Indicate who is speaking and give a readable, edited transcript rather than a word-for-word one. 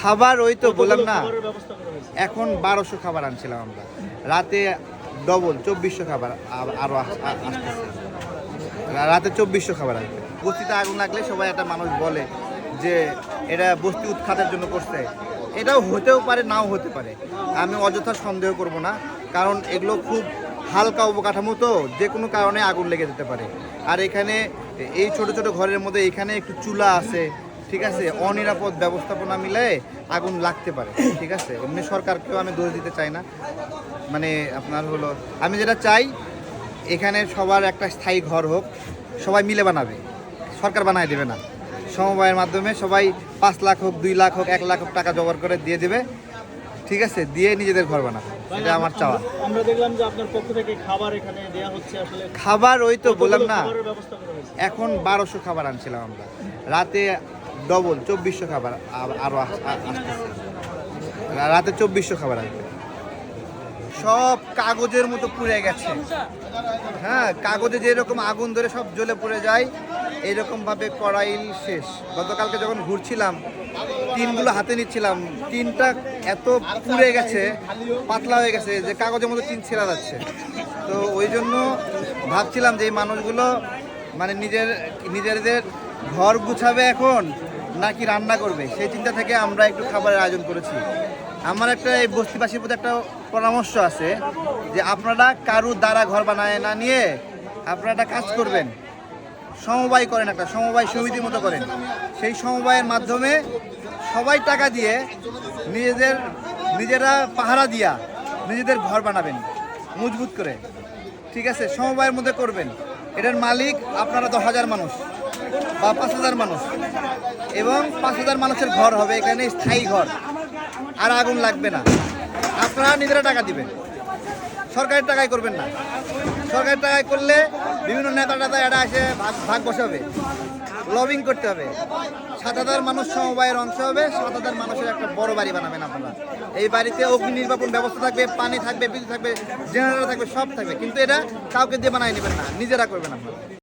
Speaker 1: খাবার ওই তো বললাম না, এখন 1200 খাবার আনছিলাম আমরা, রাতে ডবল 2400 খাবার আরো আসতেছে, রাতে 2400 খাবার আসবে। বস্তিতে আগুন লাগলে সবাই একটা মানুষ বলে যে এটা বস্তি উৎখাতের জন্য করছে, এটাও হতেও পারে নাও হতে পারে, আমি অযথা সন্দেহ করব না, কারণ এগুলো খুব হালকা অবকাঠামো, তো যে কোনো কারণে আগুন লেগে যেতে পারে। আর এখানে এই ছোট ছোট ঘরের মধ্যে এখানে একটু চুলা আছে, ঠিক আছে, অনিরাপদ ব্যবস্থাপনা মিলে আগুন লাগতে পারে, ঠিক আছে। এমনি সরকারকেও আমি দোষ দিতে চাই না, মানে আপনার হলো আমি যেটা চাই এখানে সবার একটা স্থায়ী ঘর হোক, সবাই মিলে বানাবে, সরকার বানায় দেবে না, সমবায়ের মাধ্যমে সবাই 5 লাখ হোক 2 লাখ হোক 1 লাখ হোক টাকা জোগাড় করে দিয়ে দেবে, ঠিক আছে, দিয়ে নিজেদের ঘর বানাবে, এটা আমার চাওয়া।
Speaker 2: আমরা দেখলাম যে আপনার পক্ষ থেকে খাবার এখানে দেয়া হচ্ছে, আসলে
Speaker 1: খাবার ওই তো বললাম না,
Speaker 2: খাবারের ব্যবস্থা করা হয়েছে।
Speaker 1: এখন 1200 খাবার আনছিলাম আমরা, রাতে ডবল 2400 খাবার আরো আসতেছে, রাতে 2400 খাবার আসবে। সব কাগজের মতো পুড়ে গেছে, হ্যাঁ, কাগজে যেরকম আগুন ধরে সব জ্বলে পড়ে যায় এইরকমভাবে কড়াইল শেষ। গতকালকে যখন ঘুরছিলাম টিনগুলো হাতে নিচ্ছিলাম, টিনটা এত পুড়ে গেছে, পাতলা হয়ে গেছে যে কাগজের মতো টিন ছেঁড়া যাচ্ছে। তো ওই জন্য ভাবছিলাম যে এই মানুষগুলো মানে নিজেদের ঘর গুছাবে এখন নাকি রান্না করবে, সেই চিন্তা থেকে আমরা একটু খাবারের আয়োজন করেছি। আমার একটা এই বস্তিবাসীর প্রতি একটা পরামর্শ আছে যে আপনারা কারুর দ্বারা ঘর বানায় না নিয়ে আপনারা একটা কাজ করবেন, সমবায় করেন, একটা সমবায় সমিতির মতো করেন, সেই সমবায়ের মাধ্যমে সবাই টাকা দিয়ে নিজেরা পাহারা দিয়া নিজেদের ঘর বানাবেন মজবুত করে, ঠিক আছে, সমবায়ের মধ্যে করবেন। এটার মালিক আপনারা 10,000 মানুষ বা 5,000 মানুষ, এবং 5,000 মানুষের ঘর হবে এখানে, স্থায়ী ঘর, আর আগুন লাগবে না। আপনারা নিজেরা টাকা দিবেন, সরকারের টাকায় করবেন না। সরকারের টাকায় করলে বিভিন্ন নেতা এটা এসে ভাগ বসাবে, লবিং করতে হবে। 7,000 মানুষ সমবায়ের অংশ হবে, 7,000 মানুষের একটা বড় বাড়ি বানাবেন আপনারা। এই বাড়িতে অগ্নি নির্বাপন ব্যবস্থা থাকবে, পানি থাকবে, বিদ্যুৎ থাকবে, জেনারেটর থাকবে, সব থাকবে, কিন্তু এটা কাউকে দিয়ে বানায় নেবেন না, নিজেরা করবেন আপনারা।